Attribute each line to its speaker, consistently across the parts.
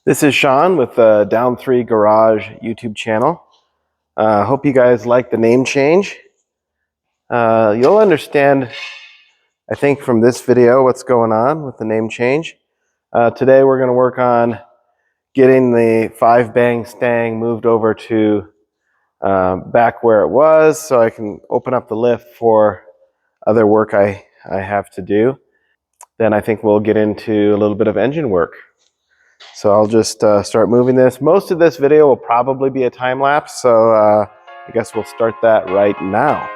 Speaker 1: This is Sean with the Down 3 Garage YouTube channel. Hope you guys like the name change. You'll understand, I think, from this video what's going on with the name change. Today we're going to work on getting the 5-bang Stang moved over to back where it was so I can open up the lift for other work I have to do. Then I think we'll get into a little bit of engine work. So I'll just start moving this. Most of this video will probably be a time lapse, so I guess we'll start that right now.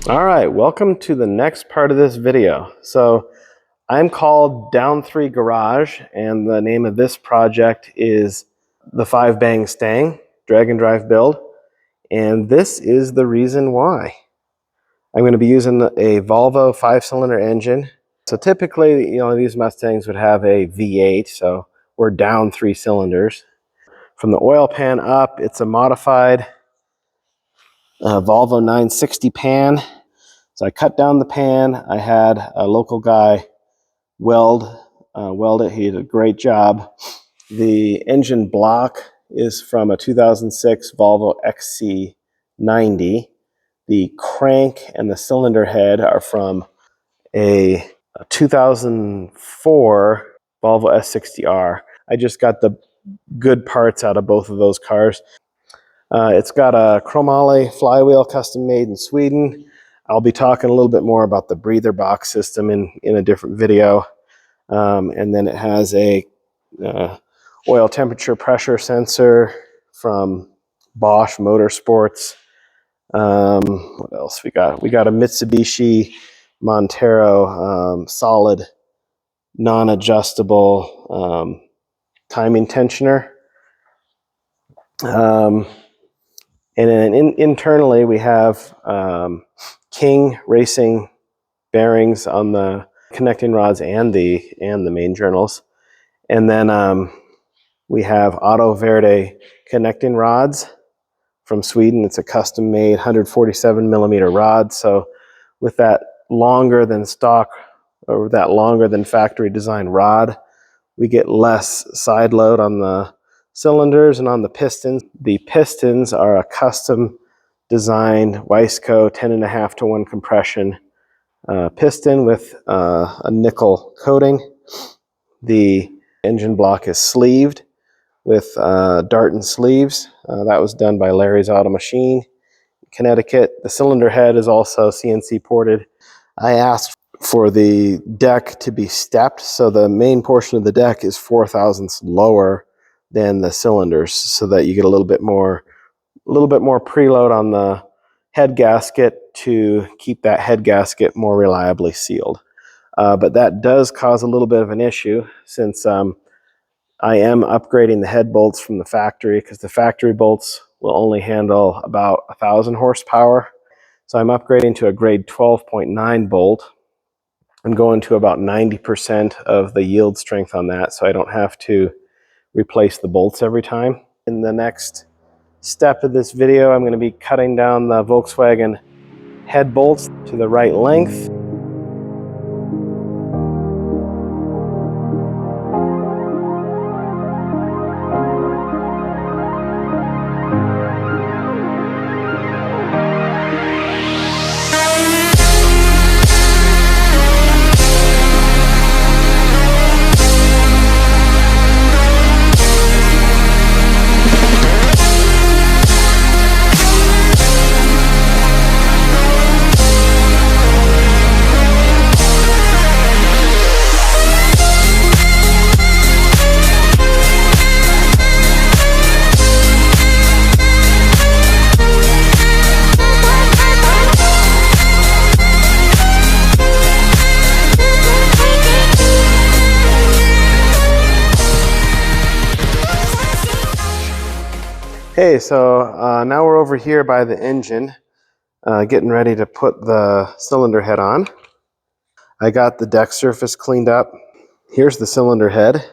Speaker 1: Alright, welcome to the next part of this video. So I'm called Down 3 Garage, and the name of this project is the 5-bang Stang drag and drive build, and this is the reason why. I'm going to be using a Volvo 5-cylinder engine. So typically, these Mustangs would have a V8, so we're down 3 cylinders. From the oil pan up, it's a modified Volvo 960 pan. So I cut down the pan. I had a local guy weld it. He did a great job. The engine block is from a 2006 Volvo XC90. The crank and the cylinder head are from a 2004 Volvo S60R. I just got the good parts out of both of those cars. It's got a chromoly flywheel custom made in Sweden. I'll be talking a little bit more about the breather box system in a different video. And then it has a oil temperature pressure sensor from Bosch Motorsports. What else we got? We got a Mitsubishi Montero solid non-adjustable timing tensioner. And then internally we have King racing bearings on the connecting rods and the main journals, and then we have Auto Verde connecting rods from Sweden. It's a custom made 147 millimeter rod. So with that longer than stock or that longer than factory design rod, we get less side load on the cylinders and on the pistons. The pistons are a custom designed Wiseco 10.5-to-1 compression piston with a nickel coating. The engine block is sleeved with Darton sleeves. That was done by Larry's Auto Machine, Connecticut. The cylinder head is also CNC ported. I asked for the deck to be stepped. So the main portion of the deck is 4 thousandths lower than the cylinders, so that you get a little bit more preload on the head gasket to keep that head gasket more reliably sealed. But that does cause a little bit of an issue, since I am upgrading the head bolts from the factory, because the factory bolts will only handle about 1,000 horsepower. So I'm upgrading to a grade 12.9 bolt. I'm going to about 90% of the yield strength on that, so I don't have to replace the bolts every time. In the next step of this video, I'm going to be cutting down the Volkswagen head bolts to the right length. Hey, so now we're over here by the engine, getting ready to put the cylinder head on. I got the deck surface cleaned up. Here's the cylinder head.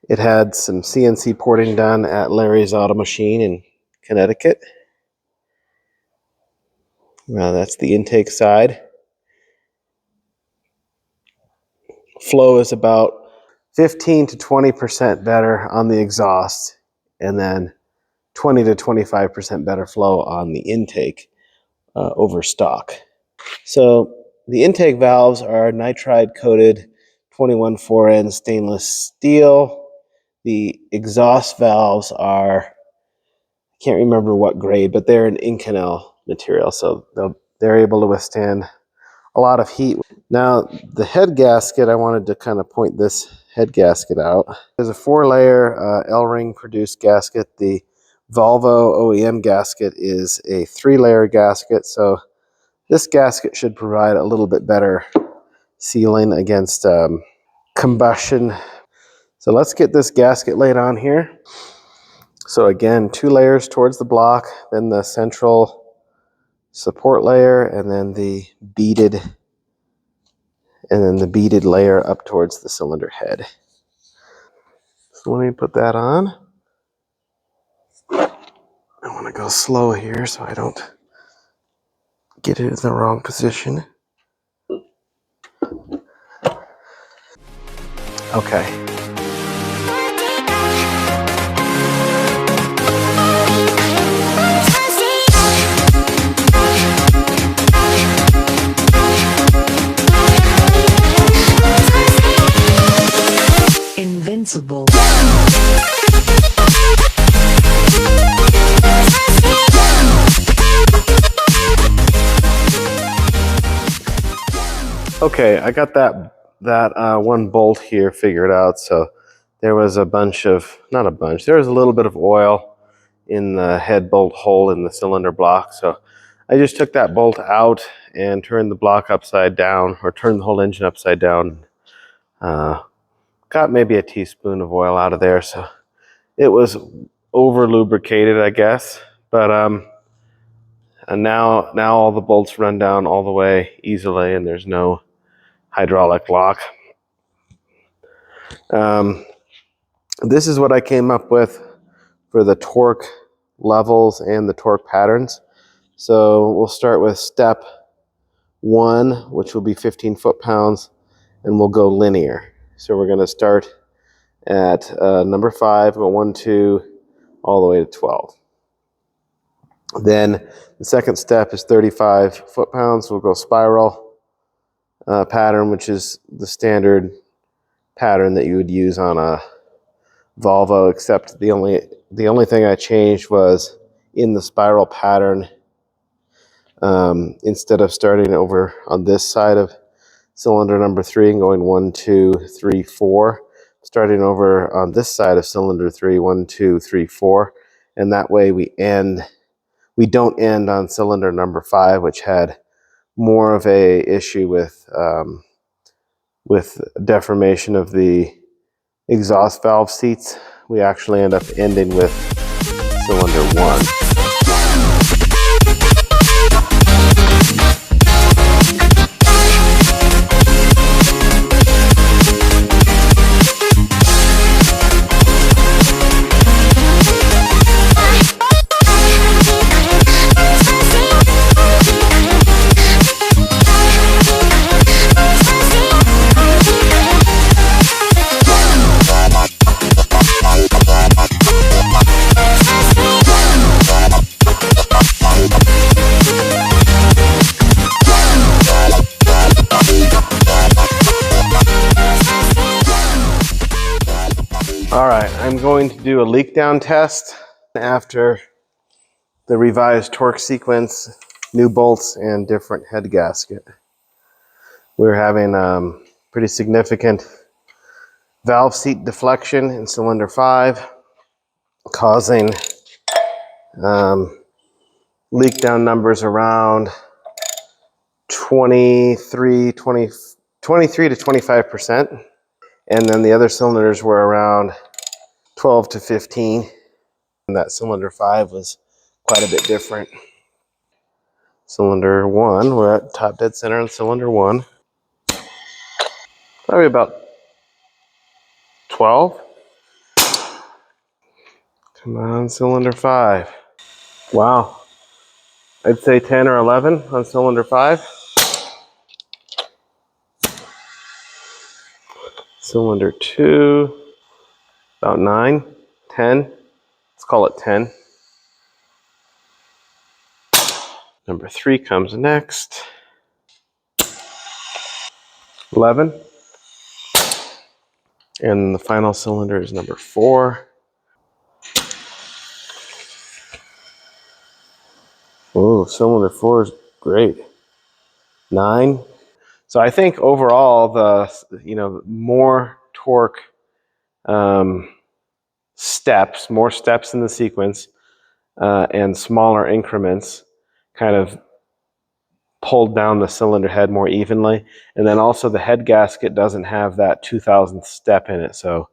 Speaker 1: It had some CNC porting done at Larry's Auto Machine in Connecticut. That's the intake side. Flow is about 15 to 20% better on the exhaust, and then 20 to 25% better flow on the intake over stock. So the intake valves are nitride coated 21-4N stainless steel. The exhaust valves are, I can't remember what grade, but they're an Inconel material, so they're able to withstand a lot of heat. Now the head gasket, I wanted to kind of point this head gasket out. There's a 4-layer L-ring produced gasket. The Volvo OEM gasket is a 3-layer gasket, so this gasket should provide a little bit better sealing against combustion. So let's get this gasket laid on here. So again, 2 layers towards the block, then the central support layer, and then the beaded layer up towards the cylinder head. So let me put that on. I want to go slow here so I don't get it in the wrong position. Okay.
Speaker 2: Invincible.
Speaker 1: Okay, I got that one bolt here figured out. So there was there was a little bit of oil in the head bolt hole in the cylinder block. So I just took that bolt out and turned the block upside down, or turned the whole engine upside down. Got maybe a teaspoon of oil out of there, so it was over lubricated, I guess. But and now all the bolts run down all the way easily, and there's no hydraulic lock. This is what I came up with for the torque levels and the torque patterns. So we'll start with step 1, which will be 15 foot-pounds, and we'll go linear. So we're going to start at number 5, go 1, 2, all the way to 12. Then the second step is 35 foot-pounds. We'll go spiral pattern, which is the standard pattern that you would use on a Volvo, except the only thing I changed was in the spiral pattern, instead of starting over on this side of cylinder number 3 and going 1, 2, 3, 4. Starting over on this side of cylinder 3, 1, 2, 3, 4. And that way we don't end on cylinder number 5, which had more of a issue with deformation of the exhaust valve seats. We actually end up ending with cylinder 1. All right, I'm going to do a leak down test after the revised torque sequence, new bolts, and different head gasket. We're having pretty significant valve seat deflection in cylinder 5, causing leak down numbers around 23 to 25%. And then the other cylinders were around 12 to 15. And that cylinder 5 was quite a bit different. Cylinder 1, we're at top dead center on cylinder 1. Probably about 12. Come on, cylinder 5. Wow. I'd say 10 or 11 on cylinder 5. Cylinder 2, about 9, 10. Let's call it 10. Number 3 comes next. 11. And the final cylinder is number 4. Oh, cylinder 4 is great. 9. So I think overall, more torque steps, more steps in the sequence, and smaller increments kind of pulled down the cylinder head more evenly. And then also the head gasket doesn't have that 2000th step in it. So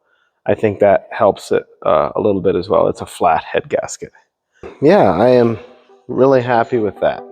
Speaker 1: I think that helps it a little bit as well. It's a flat head gasket. Yeah, I am really happy with that.